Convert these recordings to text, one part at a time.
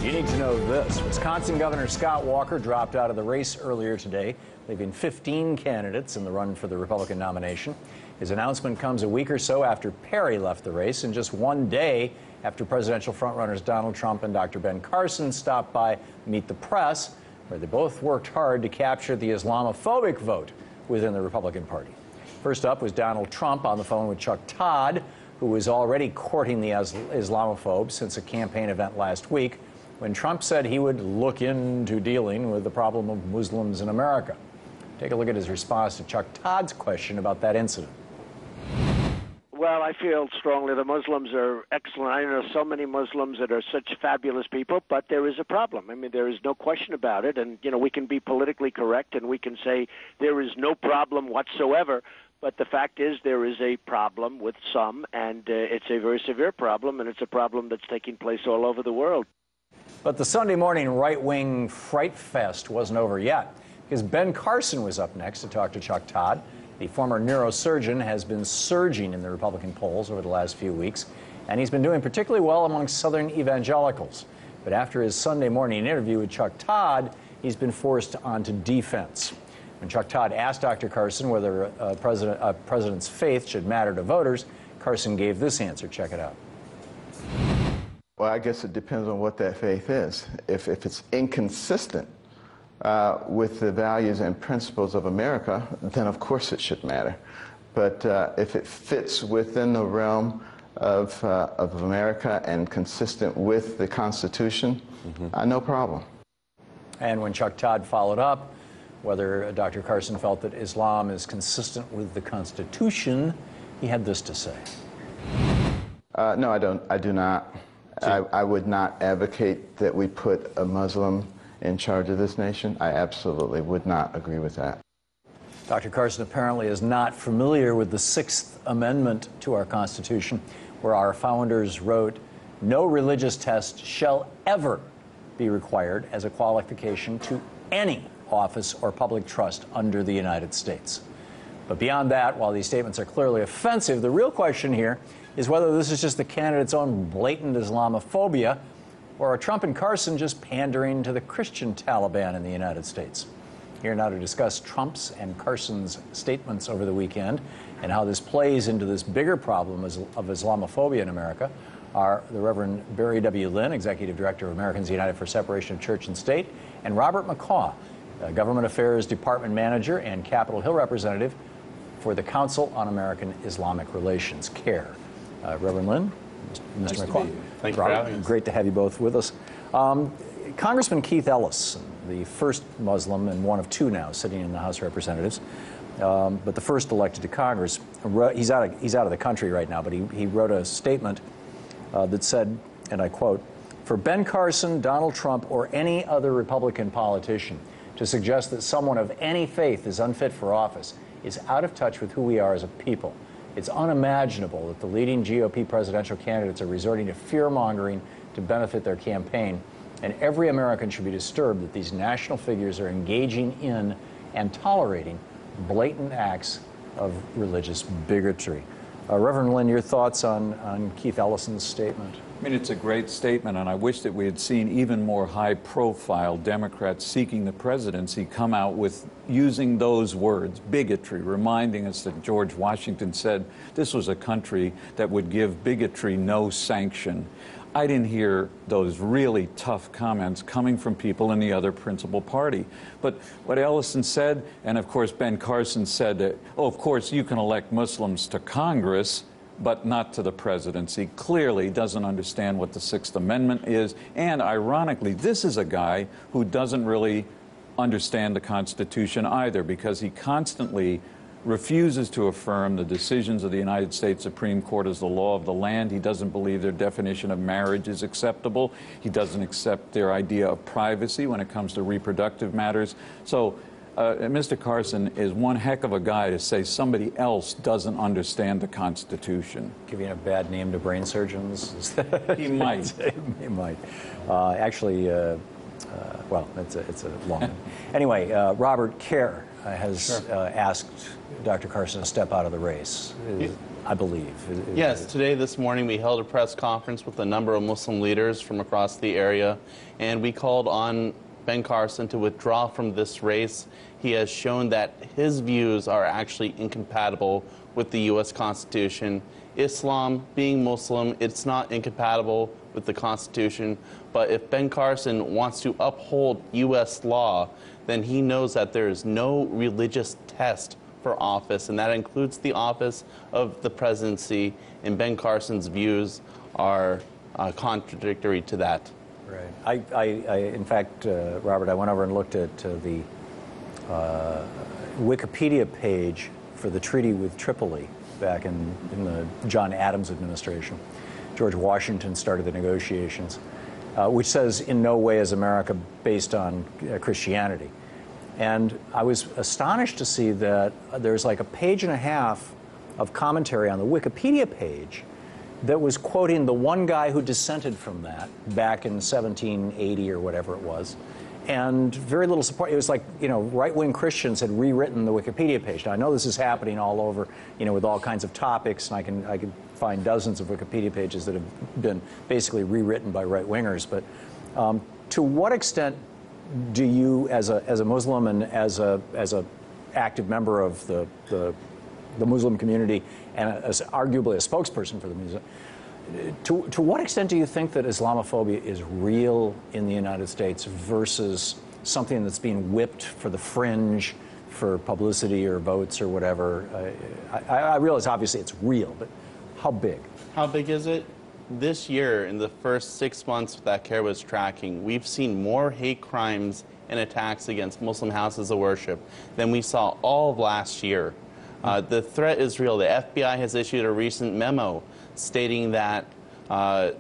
You need to know this. Wisconsin Governor Scott Walker dropped out of the race earlier today, leaving 15 candidates in the run for the Republican nomination. His announcement comes a week or so after Perry left the race, and just one day after presidential frontrunners Donald Trump and Dr. Ben Carson stopped by Meet the Press, where they both worked hard to capture the Islamophobic vote within the Republican Party. First up was Donald Trump on the phone with Chuck Todd, who was already courting the Islamophobes since a campaign event last week, when Trump said he would look into dealing with the problem of Muslims in America. Take a look at his response to Chuck Todd's question about that incident. Well, I feel strongly the Muslims are excellent. I know so many Muslims that are such fabulous people, but there is a problem. I mean, there is no question about it. And, you know, we can be politically correct and we can say there is no problem whatsoever. But the fact is there is a problem with some, and it's a very severe problem, and it's a problem that's taking place all over the world. But the Sunday morning right-wing fright fest wasn't over yet, because Ben Carson was up next to talk to Chuck Todd. The former neurosurgeon has been surging in the Republican polls over the last few weeks, and he's been doing particularly well among Southern evangelicals. But after his Sunday morning interview with Chuck Todd, he's been forced onto defense. When Chuck Todd asked Dr. Carson whether a president's faith should matter to voters, Carson gave this answer. Check it out. Well, I guess it depends on what that faith is. If it's inconsistent with the values and principles of America, then of course it should matter. But if it fits within the realm of America and consistent with the Constitution, no problem. And when Chuck Todd followed up whether Dr. Carson felt that Islam is consistent with the Constitution, he had this to say. No, I don't. I do not. I would not advocate that we put a Muslim in charge of this nation. I absolutely would not agree with that. Dr. Carson apparently is not familiar with the Sixth Amendment to our Constitution, where our founders wrote, "No religious test shall ever be required as a qualification to any office or public trust under the United States." But beyond that, while these statements are clearly offensive, the real question here is whether this is just the candidate's own blatant Islamophobia, or are Trump and Carson just pandering to the Christian Taliban in the United States? Here now to discuss Trump's and Carson's statements over the weekend and how this plays into this bigger problem of Islamophobia in America are the Reverend Barry W. Lynn, Executive Director of Americans United for Separation of Church and State, and Robert McCaw, Government Affairs Department Manager and Capitol Hill Representative for the Council on American Islamic Relations, CARE. Reverend Lynn, Mr. Nice McCaw. to meet you. Thank you for having us. Great to have you both with us. Congressman Keith Ellis, the first Muslim and one of two now sitting in the House of Representatives, but the first elected to Congress. He's out of the country right now, but he wrote a statement that said, and I quote, "For Ben Carson, Donald Trump, or any other Republican politician to suggest that someone of any faith is unfit for office is out of touch with who we are as a people. It's unimaginable that the leading GOP presidential candidates are resorting to fear-mongering to benefit their campaign, and every American should be disturbed that these national figures are engaging in and tolerating blatant acts of religious bigotry." Reverend Lynn, your thoughts on Keith Ellison's statement? I mean, it's a great statement, and I wish that we had seen even more high-profile Democrats seeking the presidency come out with using those words, bigotry, reminding us that George Washington said this was a country that would give bigotry no sanction. I didn't hear those really tough comments coming from people in the other principal party. But what Ellison said, and of course Ben Carson said that, oh, of course you can elect Muslims to Congress, but not to the presidency, clearly doesn't understand what the Sixth Amendment is. And ironically, this is a guy who doesn't really understand the Constitution either, because he constantly refuses to affirm the decisions of the United States Supreme Court as the law of the land. He doesn't believe their definition of marriage is acceptable. He doesn't accept their idea of privacy when it comes to reproductive matters. So Mr. Carson is one heck of a guy to say somebody else doesn't understand the Constitution. Giving a bad name to brain surgeons? He might. He might. Actually, well, it's a long one. Anyway, Robert Kerr has asked Dr. Carson to step out of the race. I believe. Yes, today, this morning, we held a press conference with a number of Muslim leaders from across the area, and we called on Ben Carson to withdraw from this race. He has shown that his views are actually incompatible with the U.S. Constitution. Islam, being Muslim, it's not incompatible with the Constitution, but if Ben Carson wants to uphold U.S. law, then he knows that there is no religious test for office, and that includes the office of the presidency, and Ben Carson's views are contradictory to that. Right. In fact, Robert, I went over and looked at the Wikipedia page for the treaty with Tripoli back in the John Adams administration. George Washington started the negotiations, which says in no way is America based on Christianity. And I was astonished to see that there's like a page and a half of commentary on the Wikipedia page that was quoting the one guy who dissented from that back in 1780 or whatever it was, and very little support. It was like, you know, right-wing Christians had rewritten the Wikipedia page. Now, I know this is happening all over, you know, with all kinds of topics, and I can find dozens of Wikipedia pages that have been basically rewritten by right-wingers. But to what extent do you, as a Muslim and as a active member of the Muslim community and as arguably a spokesperson for the Muslim, to what extent do you think that Islamophobia is real in the United States versus something that's being whipped for the fringe, for publicity or votes or whatever? I realize obviously it's real, but how big? How big is it? This year, in the first 6 months that CARE was tracking, we've seen more hate crimes and attacks against Muslim houses of worship than we saw all of last year. The threat is real. The FBI has issued a recent memo stating that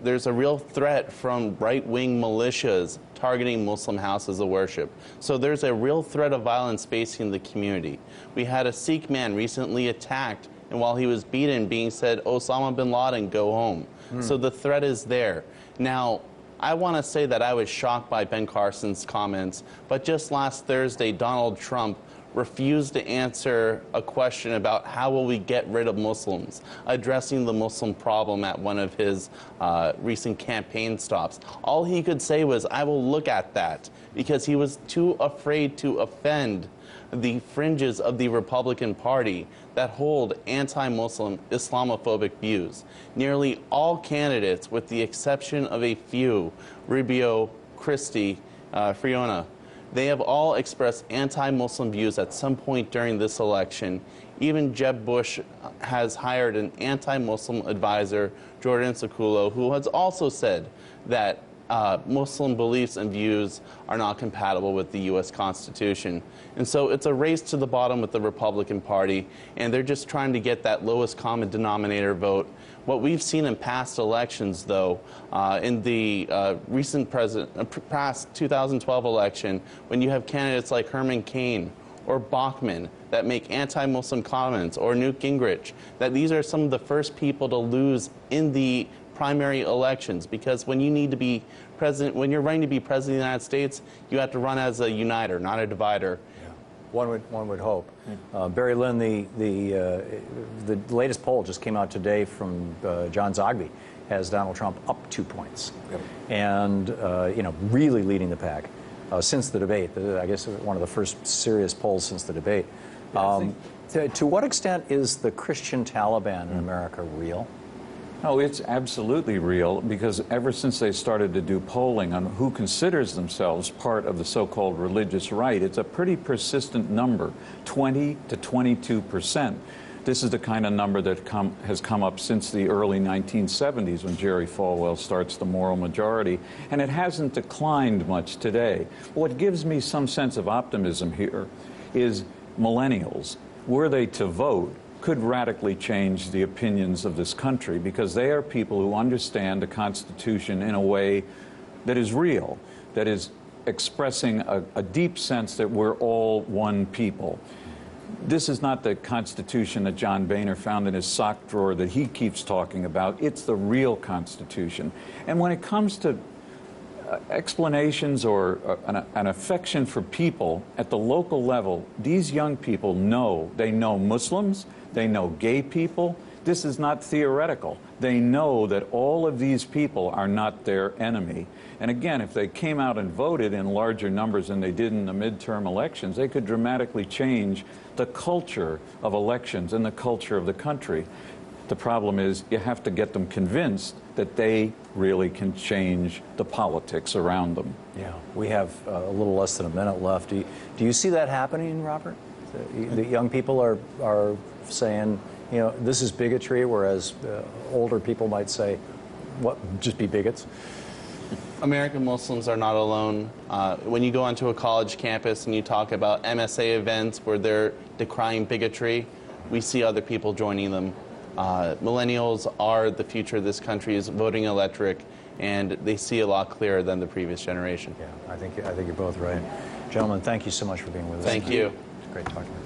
there's a real threat from right-wing militias targeting Muslim houses of worship. So there's a real threat of violence facing the community. We had a Sikh man recently attacked, and while he was beaten, being said, Osama bin Laden, go home. So the threat is there. Now, I want to say that I was shocked by Ben Carson's comments, but just last Thursday, Donald Trump refused to answer a question about how will we get rid of Muslims, addressing the Muslim problem at one of his recent campaign stops. All he could say was, I will look at that, because he was too afraid to offend the fringes of the Republican Party that hold anti-Muslim Islamophobic views. Nearly all candidates, with the exception of a few, Rubio, Christie, Fiona, they have all expressed anti-Muslim views at some point during this election. Even Jeb Bush has hired an anti-Muslim advisor, Jordan Sekulow, who has also said that Muslim beliefs and views are not compatible with the U.S. Constitution. And so it's a race to the bottom with the Republican Party, and they're just trying to get that lowest common denominator vote. What we've seen in past elections, though, in the past 2012 election, when you have candidates like Herman Cain or Bachmann that make anti-Muslim comments, or Newt Gingrich, that these are some of the first people to lose in the primary elections, because when you need to be president, when you're running to be president of the United States, you have to run as a uniter, not a divider. Yeah. One would hope. Barry Lynn, the latest poll just came out today from John Zogby, has Donald Trump up 2 points, and you know, really leading the pack since the debate. I guess one of the first serious polls since the debate. To what extent is the Christian Taliban in America real? No, it's absolutely real, because ever since they started to do polling on who considers themselves part of the so-called religious right, it's a pretty persistent number, 20 to 22%. This is the kind of number that has come up since the early 1970s, when Jerry Falwell starts the moral majority, and it hasn't declined much today. What gives me some sense of optimism here is millennials, were they to vote, could radically change the opinions of this country, because they are people who understand the Constitution in a way that is real, that is expressing a deep sense that we're all one people. This is not the Constitution that John Boehner found in his sock drawer that he keeps talking about. It's the real Constitution. And when it comes to explanations or an affection for people at the local level, these young people know. They know Muslims, they know gay people, This is not theoretical. They know that all of these people are not their enemy. And again, if they came out and voted in larger numbers than they did in the midterm elections, they could dramatically change the culture of elections and the culture of the country. The problem is you have to get them convinced that they really can change the politics around them. Yeah, we have a little less than a minute left. Do you see that happening, Robert? The young people are saying, you know, this is bigotry, whereas older people might say, what, just be bigots? American Muslims are not alone. When you go onto a college campus and you talk about MSA events where they're decrying bigotry, we see other people joining them. Millennials are the future of this country's voting electorate, and they see a lot clearer than the previous generation. Yeah, I think you're both right. Gentlemen, thank you so much for being with us. Thank you. It's great talking to you.